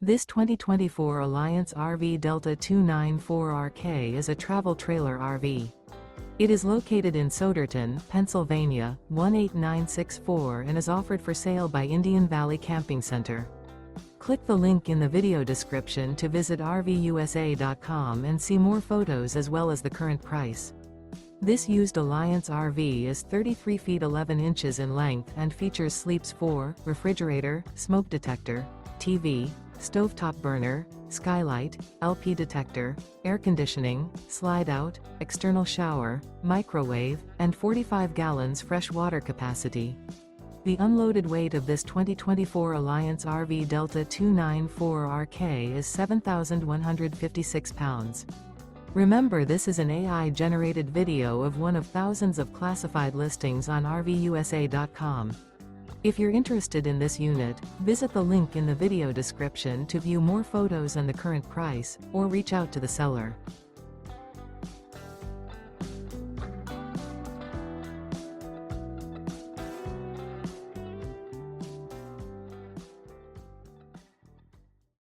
This 2024 Alliance RV Delta 294RK is a travel trailer RV. It is located in Souderton, Pennsylvania, 18964 and is offered for sale by Indian Valley Camping Center. Click the link in the video description to visit RVUSA.com and see more photos as well as the current price. This used Alliance RV is 33 feet 11 inches in length and features sleeps 4, refrigerator, smoke detector, TV, stovetop burner, Skylight, LP detector, air conditioning, slide-out, external shower, microwave, and 45 gallons fresh water capacity. The unloaded weight of this 2024 Alliance RV Delta 294RK is 7,156 pounds. Remember, this is an AI-generated video of one of thousands of classified listings on RVUSA.com. If you're interested in this unit, visit the link in the video description to view more photos and the current price, or reach out to the seller.